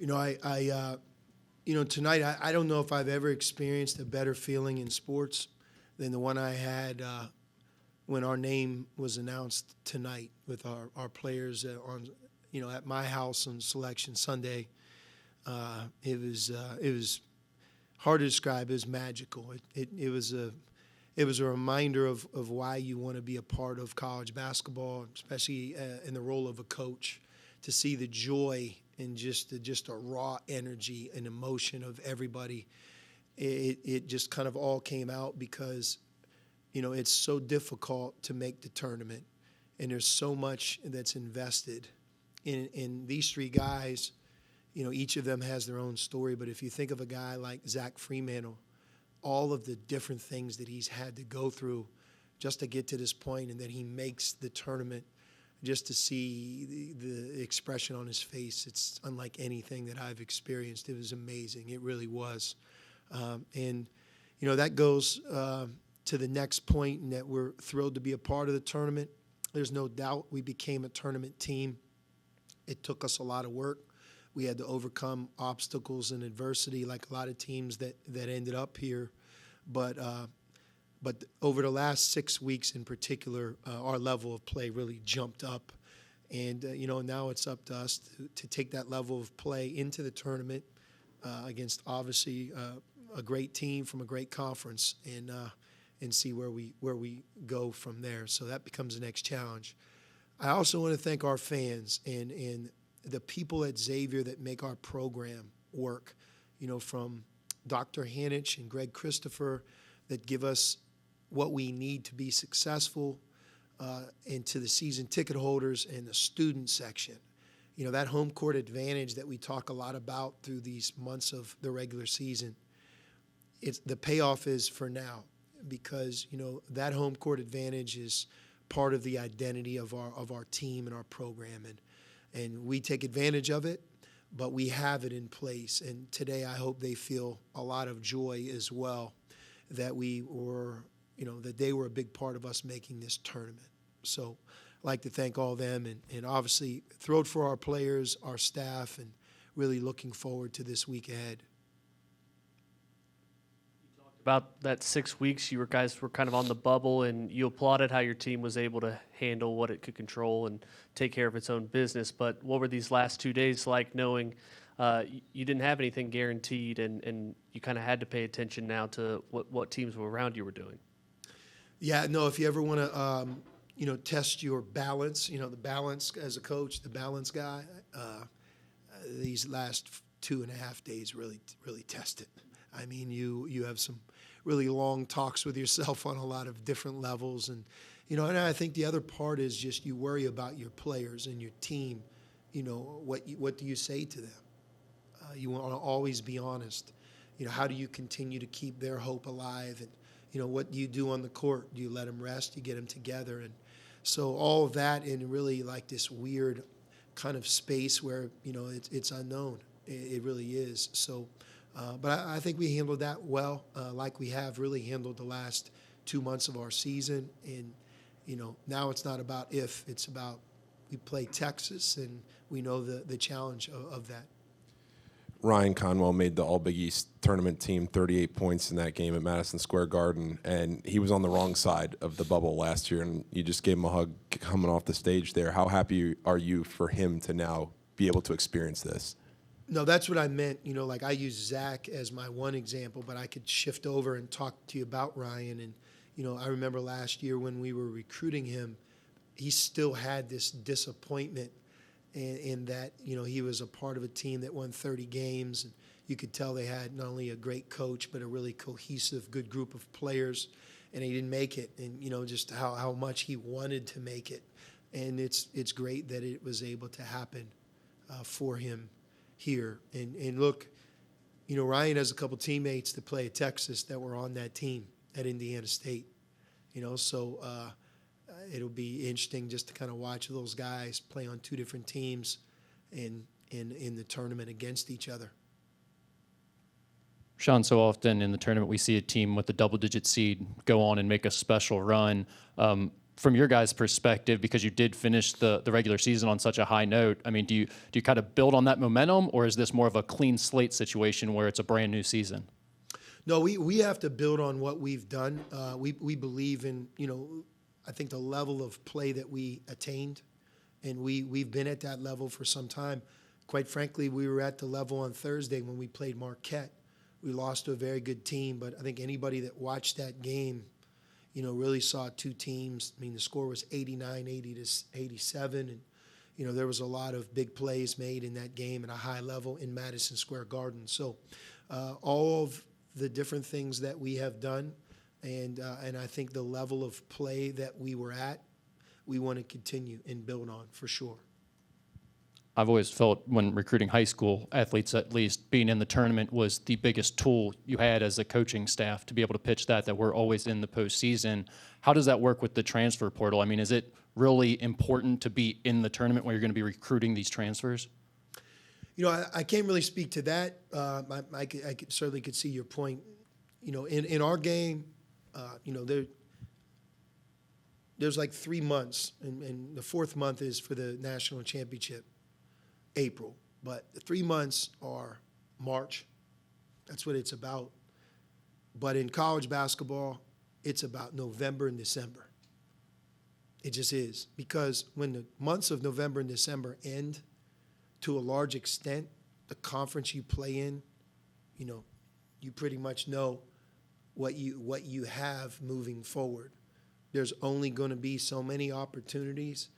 Tonight I don't know if I've ever experienced a better feeling in sports than the one I had when our name was announced tonight with our players at my house on Selection Sunday. It was hard to describe. It was magical. It was a reminder of why you want to be a part of college basketball, especially in the role of a coach, to see the joy and just a raw energy and emotion of everybody. It just kind of all came out because, it's so difficult to make the tournament, and there's so much that's invested in these three guys. Each of them has their own story, but if you think of a guy like Zach Fremantle, all of the different things that he's had to go through just to get to this point, and that he makes the tournament, just to see the expression on his face, it's unlike anything that I've experienced. It was amazing. It really was. That goes to the next point, and that we're thrilled to be a part of the tournament. There's no doubt we became a tournament team. It took us a lot of work. We had to overcome obstacles and adversity like a lot of teams that ended up here. But over the last 6 weeks in particular, our level of play really jumped up. And, now it's up to us to take that level of play into the tournament against, obviously, a great team from a great conference, and see where we go from there. So that becomes the next challenge. I also want to thank our fans and the people at Xavier that make our program work, from Dr. Hanich and Greg Christopher, that give us what we need to be successful, and to the season ticket holders and the student section. That home court advantage that we talk a lot about through these months of the regular season, the payoff is for now, because, that home court advantage is part of the identity of our team and our program. And we take advantage of it, but we have it in place. And today I hope they feel a lot of joy as well that that they were a big part of us making this tournament. So I'd like to thank all of them, and obviously thrilled for our players, our staff, and really looking forward to this week ahead. About that 6 weeks, you guys were kind of on the bubble, and you applauded how your team was able to handle what it could control and take care of its own business. But what were these last 2 days like, knowing you didn't have anything guaranteed, and you kind of had to pay attention now to what teams around you were doing? Yeah, no, if you ever want to, test your balance, the balance as a coach, the balance guy, these last 2.5 days really test it. I mean, you have some really long talks with yourself on a lot of different levels. And, and I think the other part is just you worry about your players and your team. What do you say to them? You want to always be honest. How do you continue to keep their hope alive? And, what do you do on the court? Do you let them rest? Do you get them together? And so all of that in really like this weird kind of space where, it's unknown. It really is. So, but I think we handled that well, like we have really handled the last 2 months of our season. And, now it's not about if, it's about we play Texas, and we know the challenge of that. Ryan Conwell made the All-Big East tournament team, 38 points in that game at Madison Square Garden, and he was on the wrong side of the bubble last year, and you just gave him a hug coming off the stage there. How happy are you for him to now be able to experience this? No, that's what I meant. Like I use Zach as my one example, but I could shift over and talk to you about Ryan. And, I remember last year when we were recruiting him, he still had this disappointment in that, he was a part of a team that won 30 games. And you could tell they had not only a great coach, but a really cohesive, good group of players. And he didn't make it. And, just how much he wanted to make it. And it's great that it was able to happen for him here. And look, Ryan has a couple teammates that play at Texas that were on that team at Indiana State. So it'll be interesting just to kind of watch those guys play on two different teams in the tournament against each other. Sean, so often in the tournament we see a team with a double-digit seed go on and make a special run. from your guys' perspective, because you did finish the regular season on such a high note, I mean, do you kind of build on that momentum, or is this more of a clean slate situation where it's a brand new season? No, we have to build on what we've done. We believe in, I think the level of play that we attained, and we've been at that level for some time. Quite frankly, we were at the level on Thursday when we played Marquette. We lost to a very good team, but I think anybody that watched that game, really saw two teams. I mean, the score was 89-80 to 87, and there was a lot of big plays made in that game at a high level in Madison Square Garden. So all of the different things that we have done, and I think the level of play that we were at, we want to continue and build on for sure. I've always felt when recruiting high school athletes, at least, being in the tournament was the biggest tool you had as a coaching staff to be able to pitch that we're always in the postseason. How does that work with the transfer portal? I mean, is it really important to be in the tournament when you're going to be recruiting these transfers? I can't really speak to that. I certainly could see your point. In our game, there's like 3 months, and the fourth month is for the national championship, April. But the 3 months are March. That's what it's about. But in college basketball, it's about November and December. It just is. Because when the months of November and December end, to a large extent, the conference you play in, you pretty much know what you have moving forward. There's only going to be so many opportunities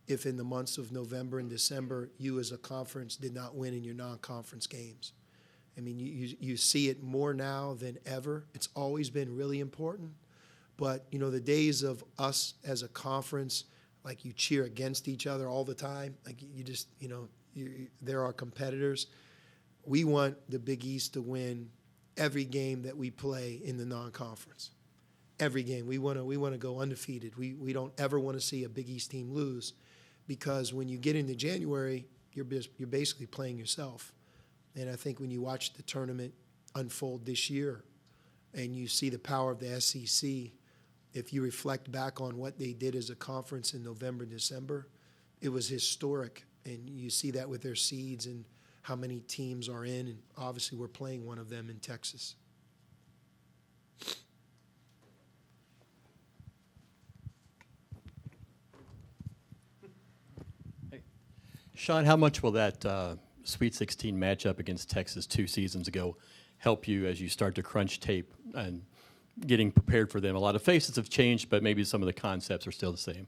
if in the months of November and December you as a conference did not win in your non-conference games. I mean, you see it more now than ever. It's always been really important. But, the days of us as a conference, like you cheer against each other all the time, like you just, there are competitors. We want the Big East to win every game that we play in the non-conference. Every game. We want to go undefeated. We don't ever want to see a Big East team lose, because when you get into January, you're basically playing yourself. And I think when you watch the tournament unfold this year and you see the power of the SEC, if you reflect back on what they did as a conference in November and December, it was historic. And you see that with their seeds and how many teams are in. And obviously we're playing one of them in Texas. Sean, how much will that Sweet 16 matchup against Texas 2 seasons ago help you as you start to crunch tape and getting prepared for them? A lot of faces have changed, but maybe some of the concepts are still the same.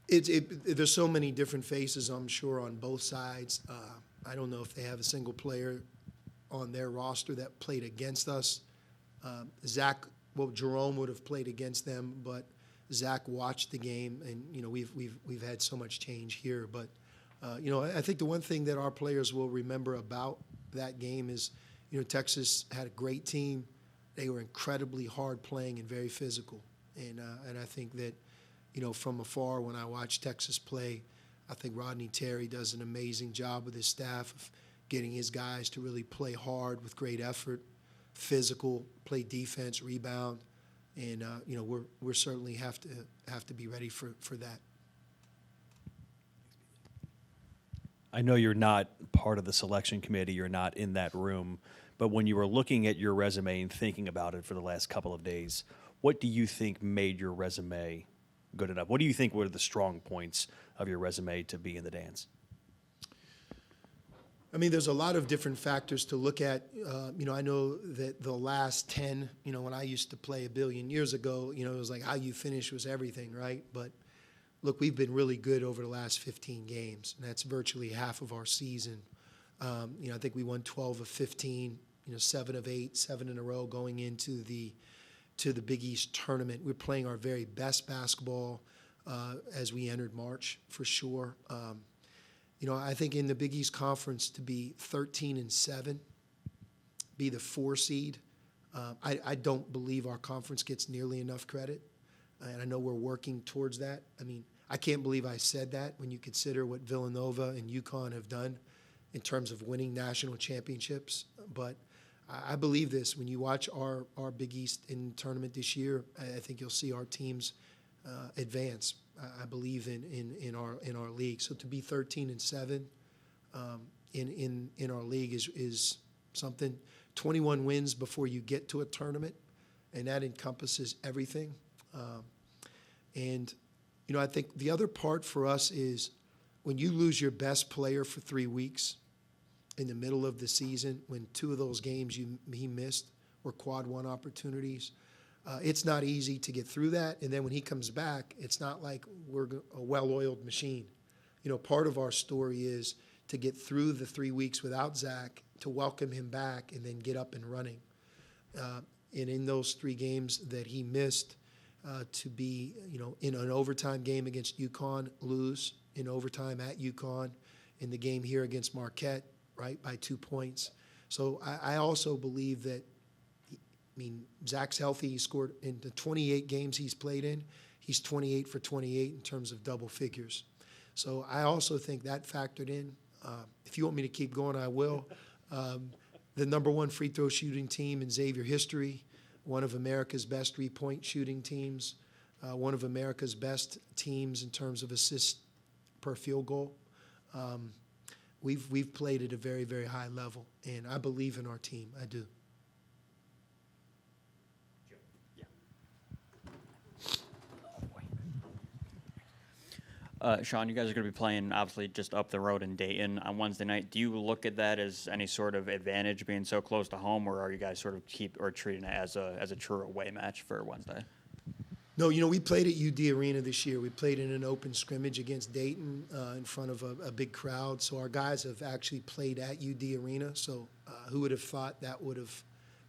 There's so many different faces, I'm sure, on both sides. I don't know if they have a single player on their roster that played against us. Jerome would have played against them, but Zach watched the game, and we've had so much change here. But I think the one thing that our players will remember about that game is, Texas had a great team. They were incredibly hard playing and very physical, and I think that from afar when I watch Texas play, I think Rodney Terry does an amazing job with his staff of getting his guys to really play hard with great effort, physical, play defense, rebound. And we're certainly have to be ready for that. I know you're not part of the selection committee, you're not in that room, but when you were looking at your resume and thinking about it for the last couple of days, what do you think made your resume good enough? What do you think were the strong points of your resume to be in the dance? I mean, there's a lot of different factors to look at. I know that the last 10, when I used to play a billion years ago, it was like how you finish was everything, right? But look, we've been really good over the last 15 games, and that's virtually half of our season. I think we won 12 of 15, 7 of 8, 7 in a row going into the Big East tournament. We're playing our very best basketball as we entered March, for sure. I think in the Big East Conference to be 13-7, be the 4 seed, I don't believe our conference gets nearly enough credit, and I know we're working towards that. I mean, I can't believe I said that when you consider what Villanova and UConn have done in terms of winning national championships. But I believe this. When you watch our Big East in tournament this year, I think you'll see our teams advance. I believe in our league. So to be 13-7 in our league is something. 21 wins before you get to a tournament, and that encompasses everything. And I think the other part for us is when you lose your best player for 3 weeks in the middle of the season, when 2 of those games he missed were quad 1 opportunities. It's not easy to get through that, and then when he comes back, it's not like we're a well-oiled machine. Part of our story is to get through the 3 weeks without Zach, to welcome him back, and then get up and running. And in those 3 games that he missed, to be, in an overtime game against UConn, lose in overtime at UConn, in the game here against Marquette, right, by 2 points. So I also believe that, Zach's healthy. He scored in the 28 games he's played in. He's 28 for 28 in terms of double figures. So I also think that factored in. If you want me to keep going, I will. The #1 free throw shooting team in Xavier history, one of America's best 3-point shooting teams, one of America's best teams in terms of assists per field goal. We've played at a very, very high level, and I believe in our team. I do. Sean, you guys are going to be playing obviously just up the road in Dayton on Wednesday night. Do you look at that as any sort of advantage being so close to home, or are you guys sort of treating it as a true away match for Wednesday? No, we played at UD Arena this year. We played in an open scrimmage against Dayton in front of a big crowd. So our guys have actually played at UD Arena. So who would have thought that would have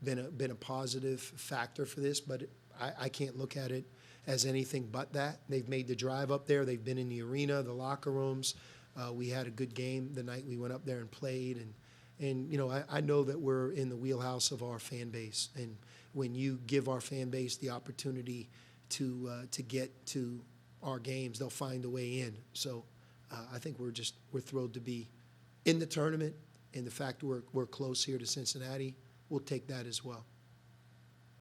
been a positive factor for this? But I can't look at it as anything but that. They've made the drive up there. They've been in the arena, the locker rooms. We had a good game the night we went up there and played. And I know that we're in the wheelhouse of our fan base. And when you give our fan base the opportunity to get to our games, they'll find a way in. So I think we're thrilled to be in the tournament, and the fact we're close here to Cincinnati, we'll take that as well.